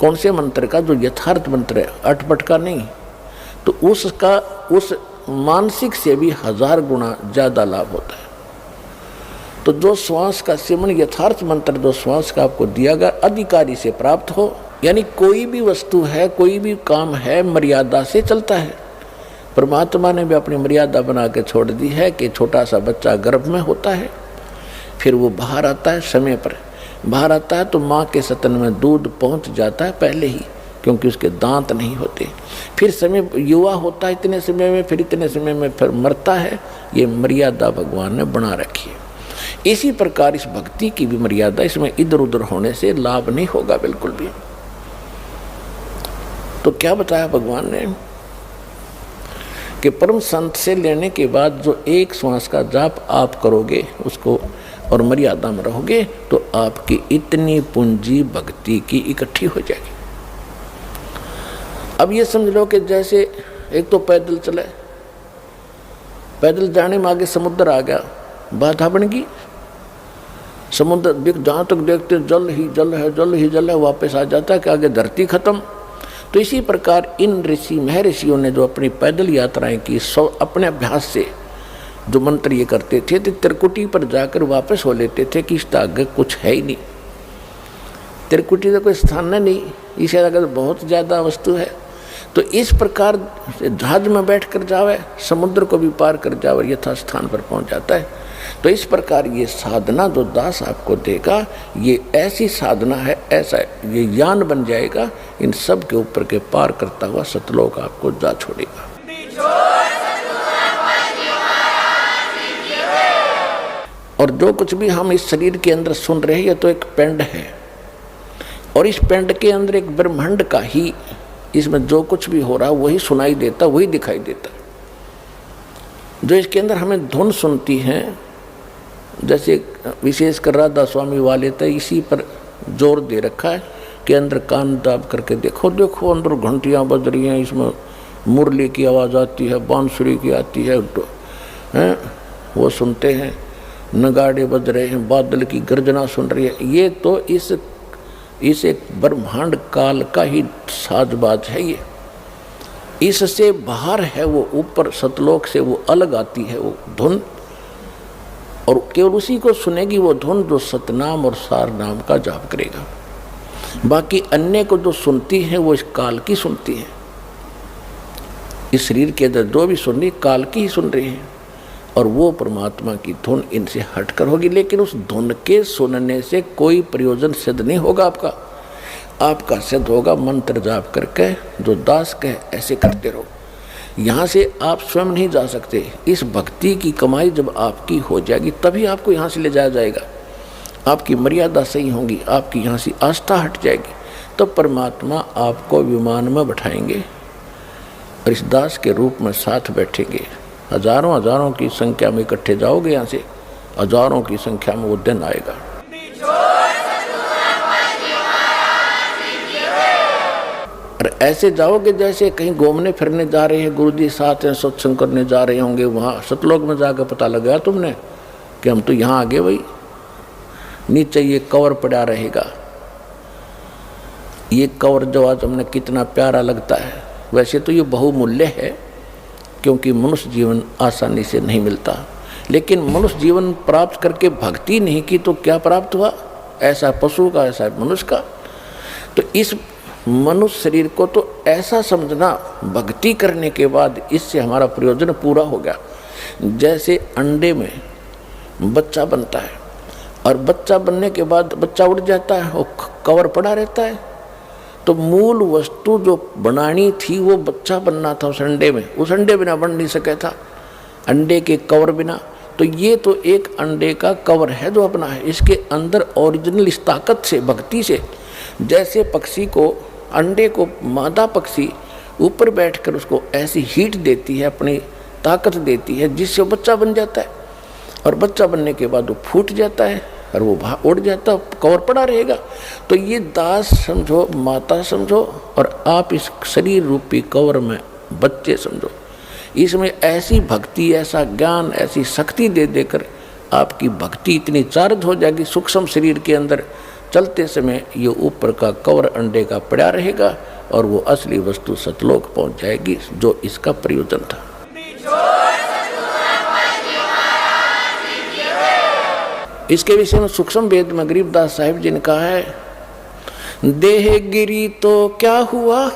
कौन से मंत्र का? जो यथार्थ मंत्र है, अटपट का नहीं। तो उसका उस मानसिक से भी 1000 गुना ज़्यादा लाभ होता है। तो जो श्वास का सेवन, यथार्थ मंत्र जो श्वास का आपको दिया गया अधिकारी से प्राप्त हो, यानी कोई भी वस्तु है, कोई भी काम है, मर्यादा से चलता है। परमात्मा ने भी अपनी मर्यादा बना के छोड़ दी है कि छोटा सा बच्चा गर्भ में होता है, फिर वो बाहर आता है, समय पर बाहर आता है तो माँ के स्तन में दूध पहुँच जाता है पहले ही, क्योंकि उसके दांत नहीं होते। फिर समय युवा होता है इतने समय में, फिर इतने समय में फिर मरता है। ये मर्यादा भगवान ने बना रखी है। इसी प्रकार इस भक्ति की भी मर्यादा, इसमें इधर उधर होने से लाभ नहीं होगा बिल्कुल भी। तो क्या बताया भगवान ने कि परम संत से लेने के बाद जो एक श्वास का जाप आप करोगे उसको और मर्यादा में रहोगे तो आपकी इतनी पूंजी भक्ति की इकट्ठी हो जाएगी। अब ये समझ लो कि जैसे एक तो पैदल चले, पैदल जाने में आगे समुद्र आ गया, बाधा बन गई। समुद्र जहाँ तक देखते जल ही जल है, जल ही जल है, वापस आ जाता है कि आगे धरती खत्म। तो इसी प्रकार इन ऋषि महर्षियों ने जो अपनी पैदल यात्राएं की, अपने अभ्यास से जो मंत्र ये करते थे तो त्रिकुटी पर जाकर वापस हो लेते थे कि इसका आगे कुछ है ही नहीं। त्रिकुटी का कोई स्थान नहीं, इससे आगे बहुत ज़्यादा वस्तु है। तो इस प्रकार जहाज में बैठ कर जावे, समुद्र को भी पार कर जावे, यथा स्थान पर पहुंच जाता है। तो इस प्रकार ये साधना जो दास आपको देगा, ये ऐसी साधना है, ऐसा ये ज्ञान बन जाएगा, इन सब के ऊपर के पार करता हुआ सतलोक आपको जा छोड़ेगा। और जो कुछ भी हम इस शरीर के अंदर सुन रहे हैं, ये तो एक पिंड है, और इस पिंड के अंदर एक ब्रह्मांड का ही, इसमें जो कुछ भी हो रहा वही सुनाई देता, वही दिखाई देता। जो इसके अंदर हमें धुन सुनती हैं, जैसे विशेषकर राधा स्वामी वाले तो इसी पर जोर दे रखा है कि अंदर कान दाब करके देखो, देखो अंदर घंटियाँ बज रही हैं, इसमें मुरली की आवाज़ आती है, बांसुरी की आती है, वो सुनते हैं, नगाड़े बज रहे हैं, बादल की गर्जना सुन रही है। ये तो इस एक ब्रह्मांड काल का ही साजबाज है। ये इससे बाहर है, वो ऊपर सतलोक से वो अलग आती है वो धुन, और केवल उसी को सुनेगी वो धुन जो सतनाम और सार नाम का जाप करेगा। बाकी अन्य को जो सुनती है वो इस काल की सुनती है। इस शरीर के अंदर जो भी सुन रही काल की ही सुन रही है, और वो परमात्मा की धुन इनसे हटकर होगी। लेकिन उस धुन के सुनने से कोई प्रयोजन सिद्ध नहीं होगा आपका। आपका सिद्ध होगा मंत्र जाप करके, जो दास कहे ऐसे करते रहो। यहाँ से आप स्वयं नहीं जा सकते। इस भक्ति की कमाई जब आपकी हो जाएगी तभी आपको यहाँ से ले जाया जाएगा। आपकी मर्यादा सही होगी, आपकी यहाँ से आस्था हट जाएगी, तो परमात्मा आपको विमान में बैठाएंगे और इस दास के रूप में साथ बैठेंगे। हजारों हजारों की संख्या में इकट्ठे जाओगे यहाँ से, हजारों की संख्या में वो दिन आएगा। और ऐसे जाओगे जैसे कहीं घूमने फिरने जा रहे हैं, गुरुजी साथ हैं, सत्संग करने जा रहे होंगे, वहाँ सतलोक में जाकर पता लगा तुमने कि हम तो यहाँ आ गए भाई। नीचे ये कवर पड़ा रहेगा, ये कवर जो आज हमने कितना प्यारा लगता है। वैसे तो ये बहुमूल्य है, क्योंकि मनुष्य जीवन आसानी से नहीं मिलता, लेकिन मनुष्य जीवन प्राप्त करके भक्ति नहीं की तो क्या प्राप्त हुआ? ऐसा पशु का, ऐसा मनुष्य का। तो इस मनुष्य शरीर को तो ऐसा समझना, भक्ति करने के बाद इससे हमारा प्रयोजन पूरा हो गया। जैसे अंडे में बच्चा बनता है और बच्चा बनने के बाद बच्चा उड़ जाता है और कवर पड़ा रहता है, तो मूल वस्तु जो बनानी थी वो बच्चा बनना था उस अंडे में, उस अंडे बिना बन नहीं सके था, अंडे के कवर बिना। तो ये तो एक अंडे का कवर है जो अपना है, इसके अंदर ओरिजिनल इस ताकत से, भक्ति से, जैसे पक्षी को, अंडे को मादा पक्षी ऊपर बैठकर उसको ऐसी हीट देती है, अपनी ताकत देती है, जिससे वो बच्चा बन जाता है। और बच्चा बनने के बाद वो फूट जाता है और वो बाहर उड़ जाता है, कवर पड़ा रहेगा। तो ये दास समझो, माता समझो, और आप इस शरीर रूपी कवर में बच्चे समझो। इसमें ऐसी भक्ति, ऐसा ज्ञान, ऐसी शक्ति दे देकर आपकी भक्ति इतनी चार्ज हो जाएगी सूक्ष्म शरीर के अंदर, चलते समय ये ऊपर का कवर अंडे का पड़ा रहेगा और वो असली वस्तु सतलोक पहुंच जाएगी, जो इसका प्रयोजन था। इसके विषय में सूक्ष्म वेद में गरीबदास साहिब जी ने कहा है, देह गिरी तो क्या हुआ,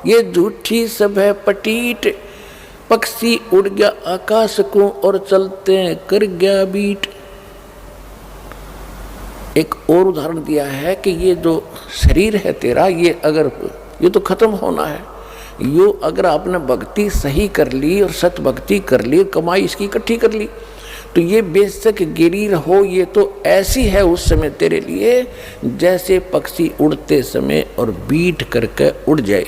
ये झूठी सब है पटीट, पक्षी उड़ गया आकाश को और चलते कर गया बीट। एक और उदाहरण दिया है कि ये जो शरीर है तेरा, ये तो खत्म होना है। यो अगर आपने भक्ति सही कर ली और सत भक्ति कर ली, कमाई इसकी इकट्ठी कर ली, तो ये बेशक गिरी रहो, ये तो ऐसी है उस समय तेरे लिए जैसे पक्षी उड़ते समय और बीट करके उड़ जाए।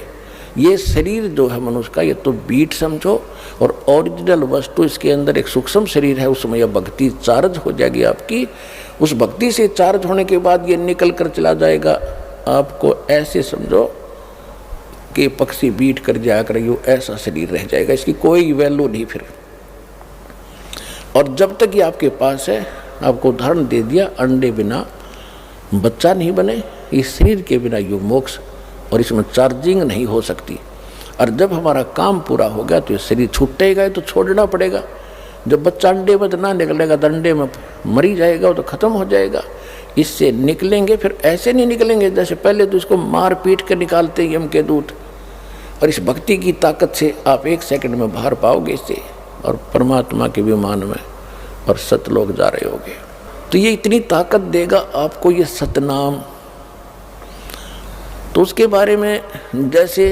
ये शरीर जो है मनुष्य का, ये तो बीट समझो, और ओरिजिनल वस्तु इसके अंदर एक सूक्ष्म शरीर है, उसमें यह भक्ति चार्ज हो जाएगी आपकी। उस भक्ति से चार्ज होने के बाद ये निकल कर चला जाएगा। आपको ऐसे समझो कि पक्षी बीट कर जाया करेगी, ऐसा शरीर रह जाएगा, इसकी कोई वैल्यू नहीं फिर। और जब तक ये आपके पास है, आपको उदाहरण दे दिया, अंडे बिना बच्चा नहीं बने, इस शरीर के बिना यो मोक्ष, और इसमें चार्जिंग नहीं हो सकती। और जब हमारा काम पूरा हो गया तो ये शरीर छूटेगा, तो छोड़ना पड़ेगा। जब बच्चा अंडे में ना निकलेगा तो अंडे में मरी जाएगा, तो ख़त्म हो जाएगा। इससे निकलेंगे, फिर ऐसे नहीं निकलेंगे जैसे पहले तो इसको मार पीट कर निकालते हैं यम के दूत। और इस भक्ति की ताकत से आप 1 सेकंड में बाहर पाओगे इससे, और परमात्मा के विमान में और सतलोक जा रहे होगे। तो ये इतनी ताकत देगा आपको ये सतनाम। तो उसके बारे में जैसे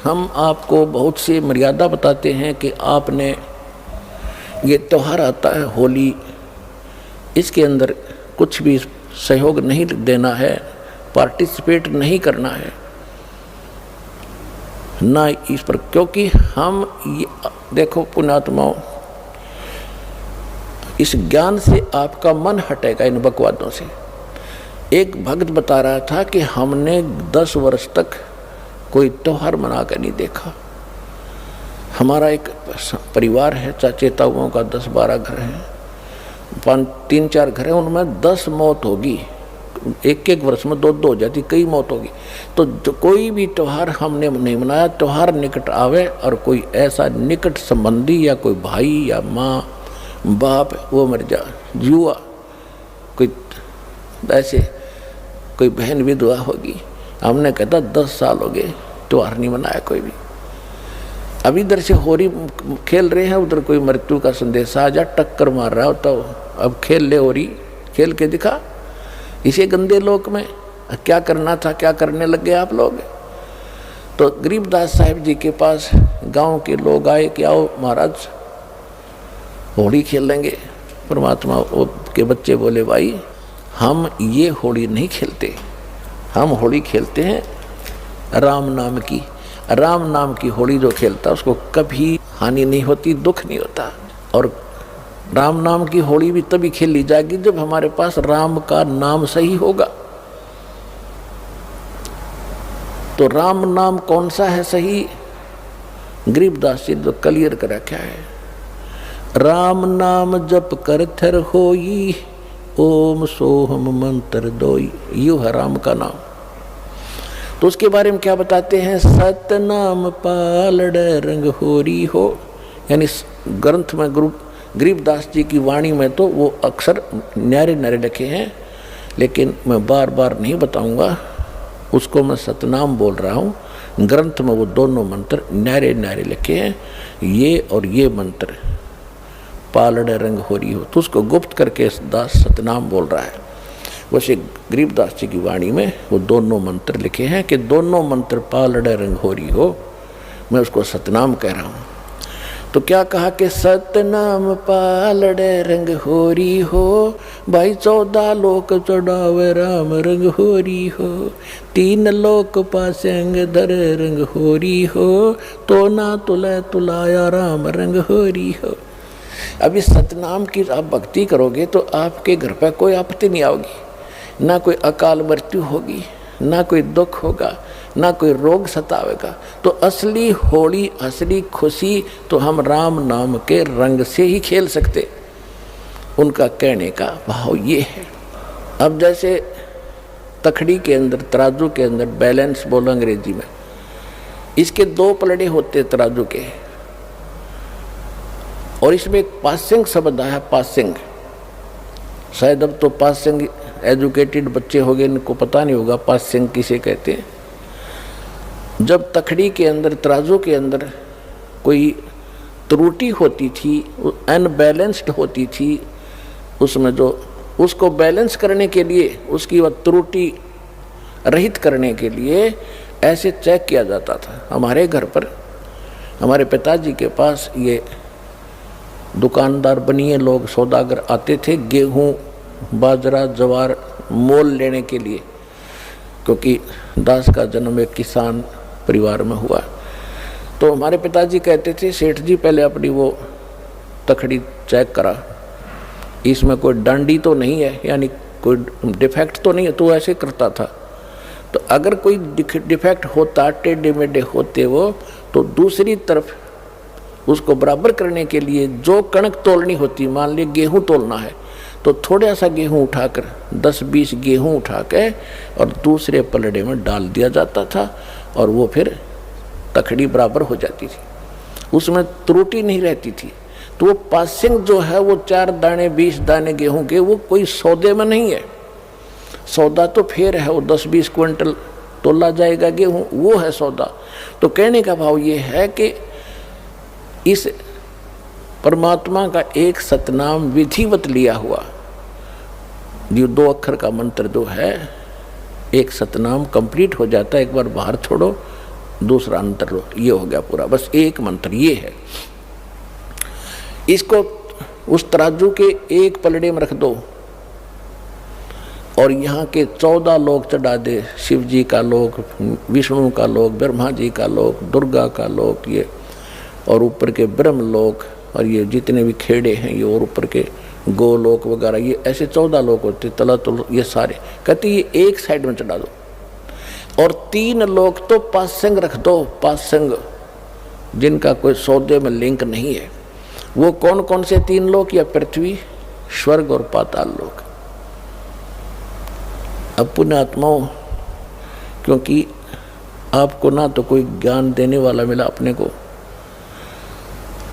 हम आपको बहुत सी मर्यादा बताते हैं कि आपने ये त्यौहार आता है होली, इसके अंदर कुछ भी सहयोग नहीं देना है, पार्टिसिपेट नहीं करना है ना इस पर, क्योंकि हम ये देखो पुण्यात्माओं, इस ज्ञान से आपका मन हटेगा इन बकवादों से। एक भक्त बता रहा था कि हमने 10 वर्ष तक कोई त्यौहार मना कर नहीं देखा। हमारा एक परिवार है, चाचे ताऊओं का 10-12 घर हैं, 3-4 घर हैं, उनमें 10 मौत होगी, एक वर्ष में 2 हो जाती, कई मौत होगी। तो जो कोई भी त्यौहार हमने नहीं मनाया। त्यौहार निकट आवे और कोई ऐसा निकट संबंधी या कोई भाई या माँ बाप वो मर जा, जुआ, कोई ऐसे कोई बहन विधवा होगी, हमने कहता 10 साल हो गए त्यौहार नहीं मनाया कोई भी। अब इधर से होरी खेल रहे हैं, उधर कोई मृत्यु का संदेश आ जा, टक्कर मार रहा हो, तो अब खेल ले होरी, खेल के दिखा। इसे गंदे लोक में क्या करना था, क्या करने लग गए आप लोग। तो गरीबदास साहिब जी के पास गांव के लोग आए कि आओ महाराज होली खेल लेंगे। परमात्मा के बच्चे बोले, भाई हम ये होली नहीं खेलते, हम होली खेलते हैं राम नाम की। राम नाम की होली जो खेलता उसको कभी हानि नहीं होती, दुख नहीं होता। और राम नाम की होली भी तभी खेली जाएगी जब हमारे पास राम का नाम सही होगा। तो राम नाम कौन सा है सही? गरीबदास जी जो क्लियर कर रखा है, राम नाम जप कर थर होई, ओम सोहम मंत्र दोई, यू है राम का नाम। तो उसके बारे में क्या बताते हैं, सतनाम पालड़ रंग होरी हो। यानी ग्रंथ में गरीबदास जी की वाणी में तो वो अक्सर न्यारे न्यारे लिखे हैं, लेकिन मैं बार बार नहीं बताऊंगा, उसको मैं सतनाम बोल रहा हूँ। ग्रंथ में वो दोनों मंत्र न्यारे न्यारे लिखे हैं, ये और ये मंत्र पालड़ रंग होरी हो, तो उसको गुप्त करके दास सतनाम बोल रहा है। वैसे गरीबदास जी की वाणी में वो दोनों मंत्र लिखे हैं कि दोनों मंत्र पालड़ रंग होरी हो, मैं उसको सतनाम कह रहा हूँ। तो क्या कहा कि सतनाम पालड़ रंग होरी हो, भाई 14 लोक चढ़ावे राम रंग होरी हो, 3 लोक पासे अंग धर रंग होरी हो, तो ना तुले तुलाया राम रंग होरी हो। अब इस सतनाम की आप भक्ति करोगे तो आपके घर पर कोई आपत्ति नहीं आओगी, ना कोई अकाल मृत्यु होगी, ना कोई दुख होगा, ना कोई रोग सतावेगा। तो असली होली, असली खुशी तो हम राम नाम के रंग से ही खेल सकते। उनका कहने का भाव ये है। अब जैसे तखड़ी के अंदर, तराजू के अंदर बैलेंस बोलो अंग्रेजी में, इसके 2 पलड़े होते तराजू के, और इसमें एक पासिंग शब्द आया, पासिंग। शायद अब तो पासिंग एजुकेटेड बच्चे हो गए, इनको पता नहीं होगा पासिंग किसे कहते हैं। जब तखड़ी के अंदर, तराजू के अंदर कोई त्रुटि होती थी, अनबैलेंस्ड होती थी, उसमें जो उसको बैलेंस करने के लिए, उसकी वह त्रुटि रहित करने के लिए ऐसे चेक किया जाता था। हमारे घर पर हमारे पिताजी के पास ये दुकानदार बनिए लोग, सौदागर आते थे गेहूं, बाजरा, ज्वार मोल लेने के लिए, क्योंकि दास का जन्म एक किसान परिवार में हुआ। तो हमारे पिताजी कहते थे, सेठ जी पहले अपनी वो तखड़ी चेक करा, इसमें कोई डांडी तो नहीं है, यानी कोई डिफेक्ट तो नहीं है। तो ऐसे करता था। तो अगर कोई डिफेक्ट होता, टेढ़े मेढ़े होते वो, तो दूसरी तरफ उसको बराबर करने के लिए जो कणक तोलनी होती, मान लीजिए गेहूं तोलना है, तो थोड़ा सा गेहूं उठाकर 10-20 गेहूं उठा के और दूसरे पलड़े में डाल दिया जाता था, और वो फिर तखड़ी बराबर हो जाती थी, उसमें त्रुटि नहीं रहती थी। तो वो पासिंग जो है वो 4 दाने 20 दाने गेहूं के, वो कोई सौदे में नहीं है। सौदा तो फिर है, वो 10-20 क्विंटल तोला जाएगा गेहूं, वो है सौदा। तो कहने का भाव ये है कि इस परमात्मा का एक सतनाम विधिवत लिया हुआ, जो 2 अक्षर का मंत्र जो है, एक सतनाम कंप्लीट हो जाता है, एक बार बाहर छोड़ो दूसरा अंतर लो, ये हो गया पूरा, बस एक मंत्र ये है। इसको उस तराजू के एक पलड़े में रख दो और यहाँ के 14 लोग चढ़ा दे, शिव जी का लोक, विष्णु का लोक, ब्रह्मा जी का लोक, दुर्गा का लोक, ये और ऊपर के ब्रह्म लोक, और ये जितने भी खेड़े हैं ये, और ऊपर के गोलोक वगैरह, ये ऐसे 14 लोक होते, तला तो ये सारे कहते ये एक साइड में चढ़ा दो। और 3 लोक तो पासंग रख दो, पासंग जिनका कोई सौदे में लिंक नहीं है। वो कौन कौन से 3 लोक? या पृथ्वी, स्वर्ग और पाताल लोक। अब पुण्यात्माओं, क्योंकि आपको ना तो कोई ज्ञान देने वाला मिला अपने को,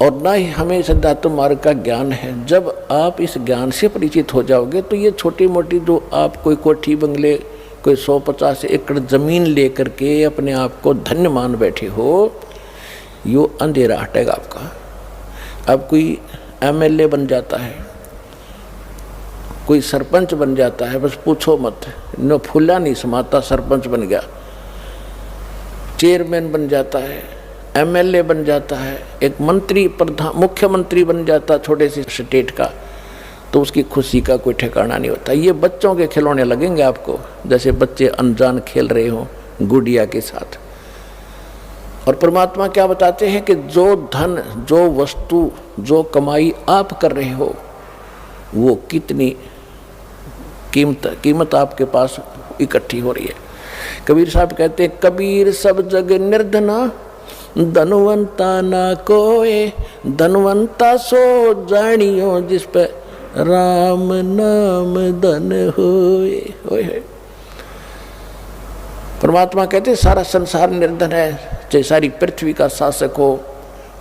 और ना ही हमें सिद्धात्म मार्ग का ज्ञान है। जब आप इस ज्ञान से परिचित हो जाओगे तो ये छोटी मोटी जो आप कोई कोठी बंगले, कोई 150 एकड़ जमीन लेकर के अपने आप को धन्य मान बैठे हो, यो अंधेरा हटेगा आपका। अब कोई एमएलए बन जाता है, कोई सरपंच बन जाता है, बस पूछो मत, न फूला नहीं समाता, सरपंच बन गया, चेयरमैन बन जाता है, एमएलए बन जाता है, एक मंत्री, प्रधान, मुख्यमंत्री बन जाता छोटे से स्टेट का, तो उसकी खुशी का कोई ठिकाना नहीं होता। ये बच्चों के खिलौने लगेंगे आपको, जैसे बच्चे अनजान खेल रहे हो गुड़िया के साथ। और परमात्मा क्या बताते हैं कि जो धन, जो वस्तु, जो कमाई आप कर रहे हो, वो कितनी कीमत आपके पास इकट्ठी हो रही है। कबीर साहब कहते हैं, कबीर सब जग निर्धना, धनवंता ना कोय, धनवंता सो जानियो, जिस पे राम नाम धन होए। परमात्मा कहते सारा संसार निर्धन है, चाहे सारी पृथ्वी का शासक हो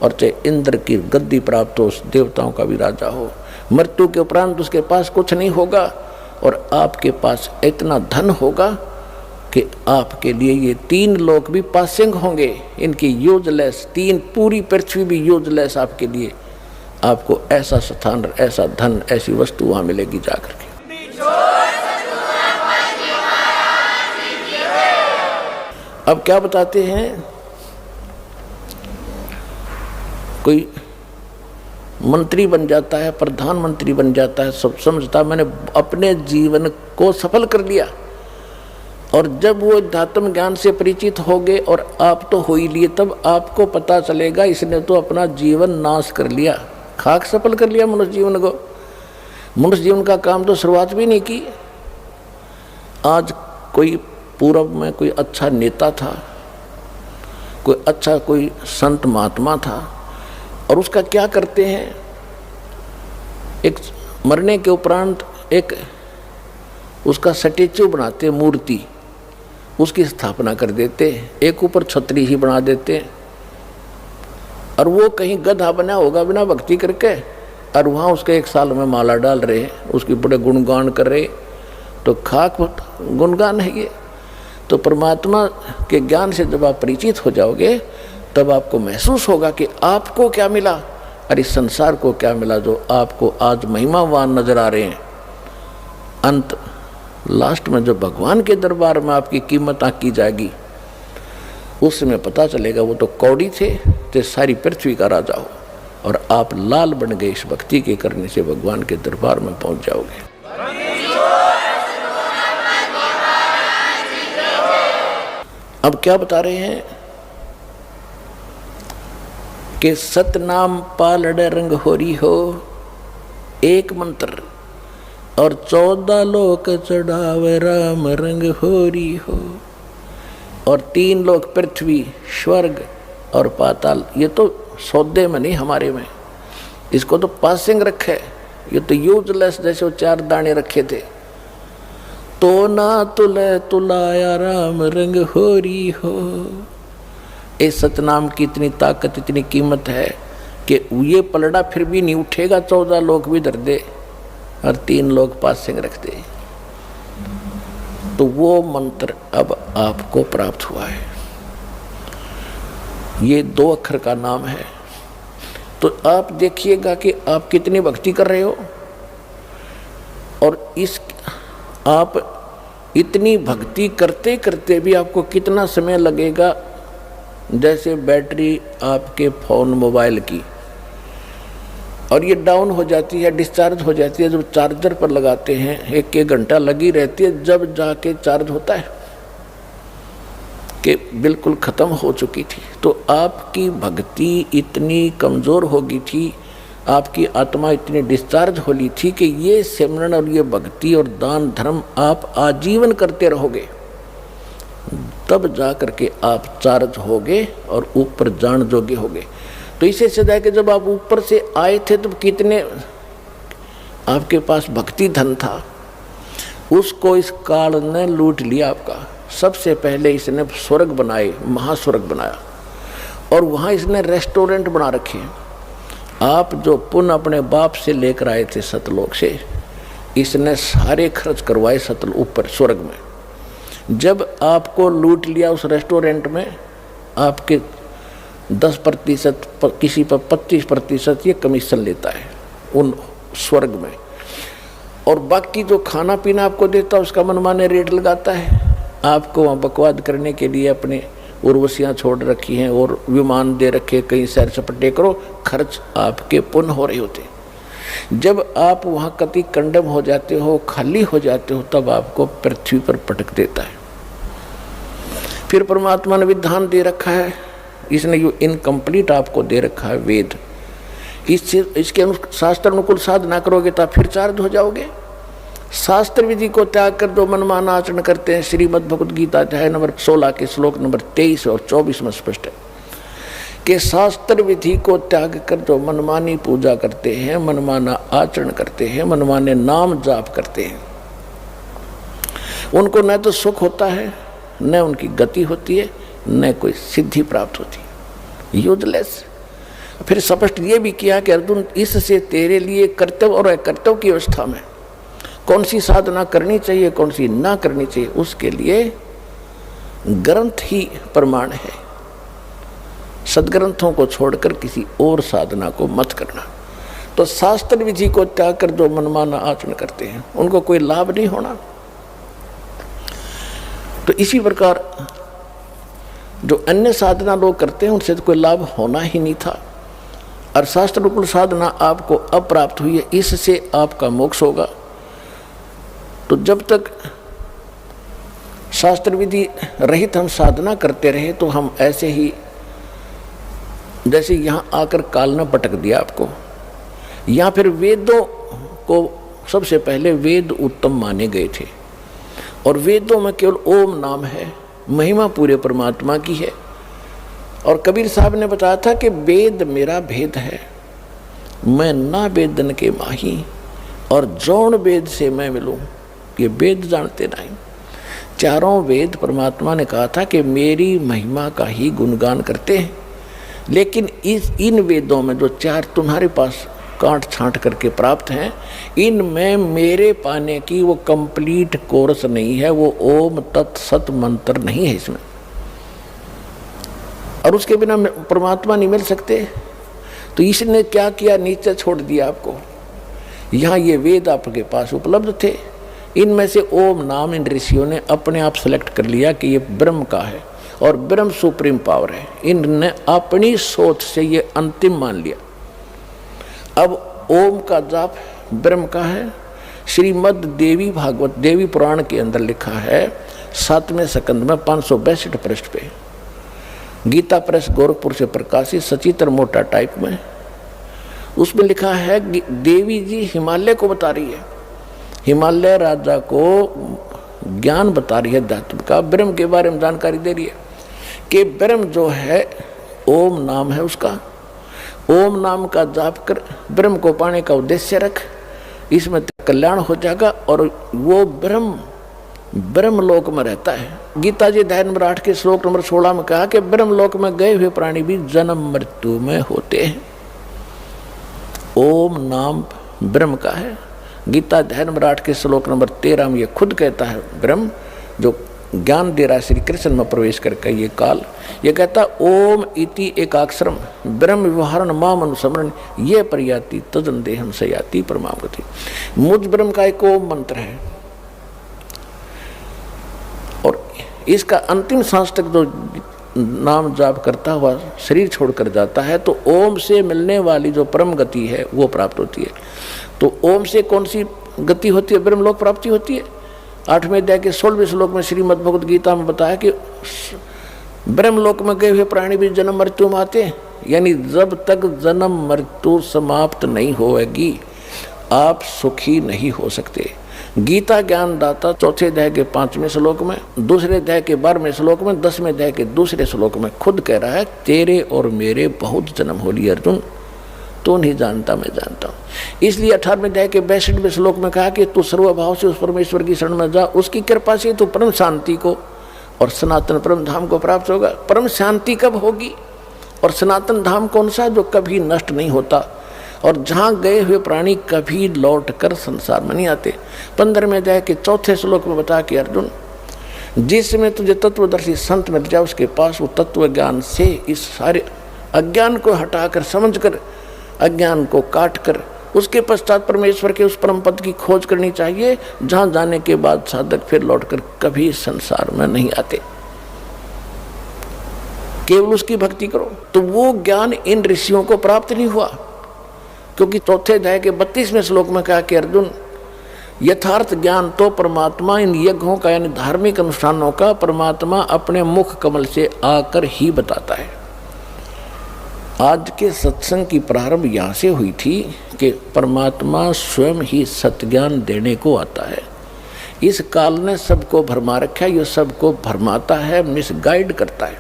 और चाहे इंद्र की गद्दी प्राप्त हो, देवताओं का भी राजा हो, मृत्यु के उपरांत उसके पास कुछ नहीं होगा, और आपके पास इतना धन होगा कि आपके लिए ये 3 लोक भी पासिंग होंगे, इनकी यूजलेस, 3 पूरी पृथ्वी भी यूजलेस आपके लिए। आपको ऐसा स्थान, ऐसा धन, ऐसी वस्तु वहां मिलेगी जाकर के। अब क्या बताते हैं, कोई मंत्री बन जाता है, प्रधानमंत्री बन जाता है, सब समझता मैंने अपने जीवन को सफल कर लिया। और जब वो अध्यात्म ज्ञान से परिचित हो गए, और आप तो हो ही लिए, तब आपको पता चलेगा इसने तो अपना जीवन नाश कर लिया, खाक सफल कर लिया मनुष्य जीवन को। मनुष्य जीवन का काम तो शुरुआत भी नहीं की। आज कोई पूर्व में कोई अच्छा नेता था, कोई अच्छा कोई संत महात्मा था, और उसका क्या करते हैं, एक मरने के उपरांत एक उसका स्टैच्यू बनाते, मूर्ति उसकी स्थापना कर देते, एक ऊपर छतरी ही बना देते, और वो कहीं गधा बना होगा बिना भक्ति करके, और वहाँ उसके 1 साल में माला डाल रहे हैं, उसकी बड़े गुणगान कर रहे, तो खाक गुणगान है ये। तो परमात्मा के ज्ञान से जब आप परिचित हो जाओगे तब आपको महसूस होगा कि आपको क्या मिला और इस संसार को क्या मिला जो आपको आज महिमावान नजर आ रहे हैं। अंत लास्ट में जब भगवान के दरबार में आपकी कीमत आंकी जाएगी उस समय पता चलेगा वो तो कौड़ी थे तो सारी पृथ्वी का राजा हो, और आप लाल बन गए इस भक्ति के करने से भगवान के दरबार में पहुंच जाओगे। अब क्या बता रहे हैं कि सतनाम पालड़ रंग होरी हो, एक मंत्र और 14 लोक चढ़ावे राम रंग होरी हो, और 3 लोक पृथ्वी स्वर्ग और पाताल। ये तो सौदे में नहीं, हमारे में इसको तो पासिंग रखे, ये तो यूजलेस जैसे वो 4 दाने रखे थे। तो ना तुले तुलाया राम रंग होरी हो। इस सतनाम की इतनी ताकत, इतनी कीमत है कि ये पलड़ा फिर भी नहीं उठेगा, 14 लोग भी धर दे और 3 लोग पासिंग रख दे। तो वो मंत्र अब आपको प्राप्त हुआ है, ये 2 अक्षर का नाम है। तो आप देखिएगा कि आप कितनी भक्ति कर रहे हो, और इस आप इतनी भक्ति करते करते भी आपको कितना समय लगेगा। जैसे बैटरी आपके फ़ोन मोबाइल की, और ये डाउन हो जाती है, डिस्चार्ज हो जाती है, जब चार्जर पर लगाते हैं 1 घंटा लगी रहती है, जब जाके चार्ज होता है कि बिल्कुल ख़त्म हो चुकी थी। तो आपकी भक्ति इतनी कमज़ोर हो गई थी, आपकी आत्मा इतनी डिस्चार्ज हो ली थी कि ये सिमरन और ये भक्ति और दान धर्म आप आजीवन करते रहोगे, तब जा कर के आप चार्ज होगे और ऊपर जान जोगे होगे। तो इसे सदा कि जब आप ऊपर से आए थे तो कितने आपके पास भक्ति धन था, उसको इस काल ने लूट लिया आपका। सबसे पहले इसने स्वर्ग बनाए, महास्वर्ग बनाया, और वहाँ इसने रेस्टोरेंट बना रखे। आप जो पुण्य अपने बाप से लेकर आए थे सतलोक से, इसने सारे खर्च करवाए सतल ऊपर स्वर्ग में। जब आपको लूट लिया उस रेस्टोरेंट में, आपके 10% किसी पर 25% ये कमीशन लेता है उन स्वर्ग में, और बाकी जो खाना पीना आपको देता है उसका मनमाने रेट लगाता है। आपको वहाँ बकवाद करने के लिए अपने उर्वशियाँ छोड़ रखी हैं और विमान दे रखे, कहीं सैर सपटे करो, खर्च आपके पुण्य हो रहे होते। जब आप वहाँ कति कंडम हो जाते हो, खाली हो जाते हो, तब आपको पृथ्वी पर पटक देता है। फिर परमात्मा ने विधान दे रखा है, इसने जो इनकम्प्लीट आपको दे रखा है वेद, इसके शास्त्र अनुकूल साधना करोगे तो आप फिर चार्ज हो जाओगे। शास्त्र विधि को त्याग कर जो मनमाना आचरण करते हैं, श्रीमद् भगवद गीता अध्याय नंबर 16 के श्लोक नंबर 23 और 24 में स्पष्ट है कि शास्त्र विधि को त्याग कर जो मनमानी पूजा करते हैं, मनमाना आचरण करते हैं, मनमाने नाम जाप करते हैं, उनको न तो सुख होता है, न उनकी गति होती है, न कोई सिद्धि प्राप्त होती है, यूजलेस। फिर स्पष्ट ये भी किया कि अर्जुन, इससे तेरे लिए कर्तव्य और अकर्तव्य की अवस्था में कौन सी साधना करनी चाहिए, कौन सी ना करनी चाहिए, उसके लिए ग्रंथ ही प्रमाण है। सदग्रंथों को छोड़कर किसी और साधना को मत करना। तो शास्त्र विधि को त्याग कर जो मनमाना आचरण करते हैं उनको कोई लाभ नहीं होना। तो इसी प्रकार जो अन्य साधना लोग करते हैं उनसे तो कोई लाभ होना ही नहीं था, और शास्त्र अनुकूल साधना आपको अप्राप्त हुई है, इससे आपका मोक्ष होगा। तो जब तक शास्त्र विधि रहित हम साधना करते रहे तो हम ऐसे ही, जैसे यहाँ आकर काल ने पटक दिया आपको। यहाँ फिर वेदों को सबसे पहले वेद उत्तम माने गए थे, और वेदों में केवल ओम नाम है, महिमा पूरे परमात्मा की है। और कबीर साहब ने बताया था कि वेद मेरा भेद है, मैं ना वेदन के माही, और जौन वेद से मैं मिलूं। ये वेद जानते नहीं। चारों वेद परमात्मा ने कहा था कि मेरी महिमा का ही गुणगान करते हैं, लेकिन इन वेदों में जो चार तुम्हारे पास कांट छांट करके प्राप्त हैं, इनमें मेरे पाने की वो कंप्लीट कोर्स नहीं है, वो ओम तत्सत मंत्र नहीं है इसमें, और उसके बिना परमात्मा नहीं मिल सकते। तो इसने क्या किया, नीचे छोड़ दिया आपको। यहाँ ये वेद आपके पास उपलब्ध थे, इनमें से ओम नाम इन ऋषियों ने अपने आप सेलेक्ट कर लिया कि ये ब्रह्म का है और ब्रह्म सुप्रीम पावर है। इनने अपनी सोच से ये अंतिम मान लिया। अब ओम का जाप ब्रह्म का है। श्रीमद् देवी भागवत देवी पुराण के अंदर लिखा है 7वें स्कंद में 562 पृष्ठ पे, गीता प्रेस गोरखपुर से प्रकाशित सचित्र मोटा टाइप में, उसमें लिखा है देवी जी हिमालय को बता रही है, हिमालय राजा को ज्ञान बता रही है अध्यात्म का, ब्रह्म के बारे में जानकारी दे रही है कि ब्रह्म जो है ओम नाम है उसका, ओम नाम का जाप कर ब्रह्म को पाने का उद्देश्य रख, इसमें कल्याण हो जाएगा और वो ब्रह्मलोक में रहता है। गीता जी अध्याय नंबर 8 के श्लोक नंबर 16 में कहा कि ब्रह्मलोक में गए हुए प्राणी भी जन्म मृत्यु में होते हैं। ओम नाम ब्रह्म का है। गीता अध्याय नंबर 8 के श्लोक नंबर 13 में ये खुद कहता है ब्रह्म जो ज्ञान दे रहा है श्री कृष्ण में प्रवेश करके ये काल, ये कहता ओम इति एकाक्षरम ब्रह्म व्यवहारण माम अनुस्मरण ये प्रयाति तदन देहम सयाति परमाम गति। मुझ ब्रह्म का एक ओम मंत्र है और इसका अंतिम सांस तक जो नाम जाप करता हुआ शरीर छोड़कर जाता है तो ओम से मिलने वाली जो परम गति है वो प्राप्त होती है। तो ओम से कौन सी गति होती है, ब्रह्मलोक प्राप्ति होती है। 8वें अध्याय के 16वें श्लोक में श्रीमद् भगवद गीता में बताया कि ब्रह्मलोक में गए हुए प्राणी भी जन्म मृत्यु में आते हैं, यानी जब तक जन्म मृत्यु समाप्त नहीं होगी आप सुखी नहीं हो सकते। गीता ज्ञानदाता 4थे अध्याय के 5वें श्लोक में, 2रे अध्याय के 12वें श्लोक में, 10वें अध्याय के 2रे श्लोक में खुद कह रहा है तेरे और मेरे बहुत जन्म हो लिए अर्जुन, तो नहीं जानता मैं जानता हूँ। इसलिए 18वें अध्याय के 62वें श्लोक में कहा कि तू सर्वभाव से उस परमेश्वर की शरण में जा, उसकी कृपा से तू परम शांति को और सनातन परम धाम को प्राप्त होगा। परम शांति कब होगी और सनातन धाम कौन सा, जो कभी नष्ट नहीं होता और जहाँ गए हुए प्राणी कभी लौट कर संसार में नहीं आते। 15वें अध्याय के 4थे श्लोक में बता कि अर्जुन जिसमें तुझे तत्वदर्शी संत मिल जाए उसके पास वो तत्व ज्ञान से इस सारे अज्ञान को हटाकर समझकर अज्ञान को काट कर उसके पश्चात परमेश्वर के उस परम पद की खोज करनी चाहिए जहाँ जाने के बाद साधक फिर लौटकर कभी संसार में नहीं आते, केवल उसकी भक्ति करो। तो वो ज्ञान इन ऋषियों को प्राप्त नहीं हुआ, क्योंकि 4थे अध्याय के 32वें श्लोक में कहा कि अर्जुन यथार्थ ज्ञान तो परमात्मा इन यज्ञों का यानी धार्मिक अनुष्ठानों का परमात्मा अपने मुख कमल से आकर ही बताता है। आज के सत्संग की प्रारंभ यहाँ से हुई थी कि परमात्मा स्वयं ही सत्ज्ञान देने को आता है। इस काल ने सबको भरमा रखा है, ये सबको भरमाता है, मिसगाइड करता है।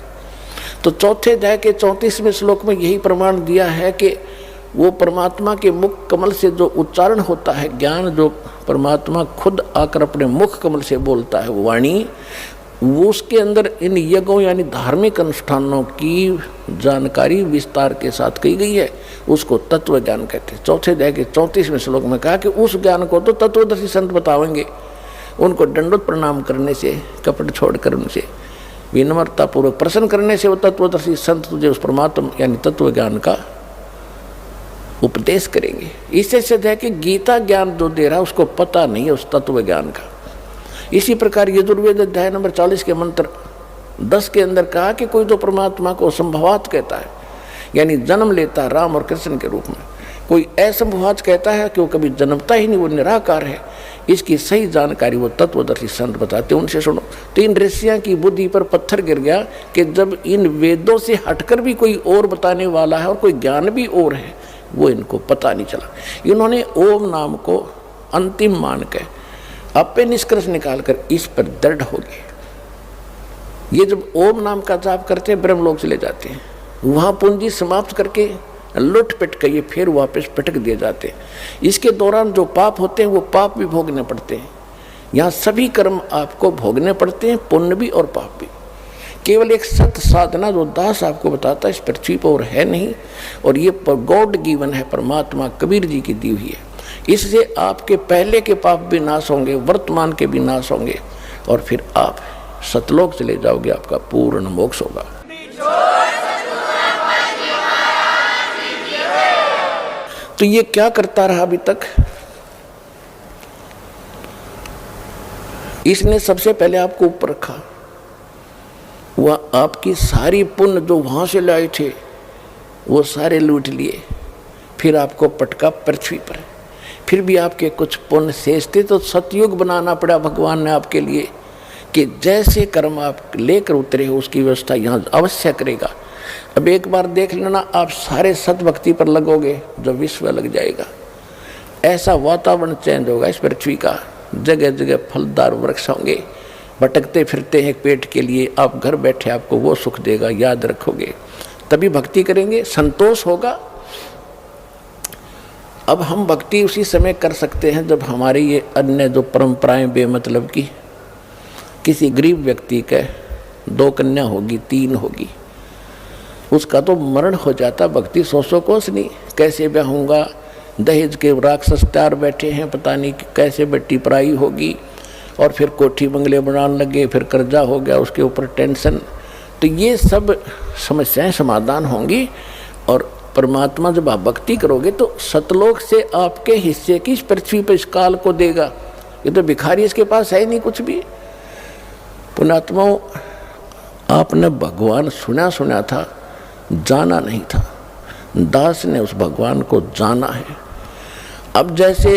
तो 4थे अध्याय के 34वें श्लोक में यही प्रमाण दिया है कि वो परमात्मा के मुख कमल से जो उच्चारण होता है ज्ञान, जो परमात्मा खुद आकर अपने मुख कमल से बोलता है वो वाणी, वो उसके अंदर इन यज्ञों यानी धार्मिक अनुष्ठानों की जानकारी विस्तार के साथ की गई है, उसको तत्व ज्ञान कहते हैं। 4थे अध्याय के 34वें श्लोक में कहा कि उस ज्ञान को तो तत्वदर्शी संत बतावेंगे, उनको दंडोत प्रणाम करने से, कपट छोड़कर उनसे विनम्रतापूर्वक प्रसन्न करने से वो तत्वदर्शी संत तुझे उस परमात्मा यानी तत्व ज्ञान का उपदेश करेंगे। इससे सिद्ध है कि गीता ज्ञान जो दे रहा है उसको पता नहीं है उस तत्व ज्ञान का। इसी प्रकार यजुर्वेद अध्याय नंबर 40 के मंत्र 10 के अंदर कहा कि कोई तो परमात्मा को संभवात कहता है, यानी जन्म लेता है राम और कृष्ण के रूप में, कोई असंभवात कहता है कि वो कभी जन्मता ही नहीं, वो निराकार है। इसकी सही जानकारी वो तत्वदर्शी संत बताते, उनसे सुनो। तो इन ऋषियों की बुद्धि पर पत्थर गिर गया कि जब इन वेदों से हटकर भी कोई और बताने वाला है और कोई ज्ञान भी और है, वो इनको पता नहीं चला। इन्होंने ओम नाम को अंतिम मान के अपने निष्कर्ष निकालकर इस पर दृढ़ हो गए। ये जब ओम नाम का जाप करते हैं ब्रह्मलोक चले जाते हैं, वहाँ पूंजी समाप्त करके लुट पिट के ये फिर वापस पटक दिए जाते हैं। इसके दौरान जो पाप होते हैं वो पाप भी भोगने पड़ते हैं, यहाँ सभी कर्म आपको भोगने पड़ते हैं, पुण्य भी और पाप भी। केवल एक सत साधना जो दास आपको बताता है इस पृथ्वी पर और है नहीं, और ये गॉड गिवन है, परमात्मा कबीर जी की दी हुई है। इससे आपके पहले के पाप भी नाश होंगे, वर्तमान के भी नाश होंगे, और फिर आप सतलोक चले जाओगे, आपका पूर्ण मोक्ष होगा। तो ये क्या करता रहा अभी तक? इसने सबसे पहले आपको ऊपर रखा, वह आपकी सारी पुण्य जो वहां से लाए थे वो सारे लूट लिए, फिर आपको पटका पृथ्वी पर। फिर भी आपके कुछ पुण्य शेष थे तो सतयुग बनाना पड़ा भगवान ने आपके लिए, कि जैसे कर्म आप लेकर उतरे हो उसकी व्यवस्था यहाँ अवश्य करेगा। अब एक बार देख लेना, आप सारे सतभक्ति पर लगोगे जो विश्व लग जाएगा। ऐसा वातावरण चेंज होगा इस पृथ्वी का, जगह जगह फलदार वृक्ष होंगे, भटकते फिरते हैं पेट के लिए, आप घर बैठे आपको वो सुख देगा, याद रखोगे, तभी भक्ति करेंगे, संतोष होगा। अब हम भक्ति उसी समय कर सकते हैं जब हमारी ये अन्य जो परंपराएं बेमतलब की, किसी गरीब व्यक्ति के 2 कन्या होगी, 3 होगी, उसका तो मरण हो जाता, भक्ति 100 कोस नहीं, कैसे ब्याहूंगा, दहेज के राक्षस तैयार बैठे हैं, पता नहीं कैसे बेटी पराई होगी, और फिर कोठी बंगले बनाने लगे, फिर कर्जा हो गया, उसके ऊपर टेंशन। तो ये सब समस्याएं समाधान होंगी, और परमात्मा जब आप भक्ति करोगे तो सतलोक से आपके हिस्से की इस पृथ्वी पर इस काल को देगा। ये तो भिखारी, इसके पास है नहीं कुछ भी। पुण्यात्माओं, आपने भगवान सुना था, जाना नहीं था। दास ने उस भगवान को जाना है। अब जैसे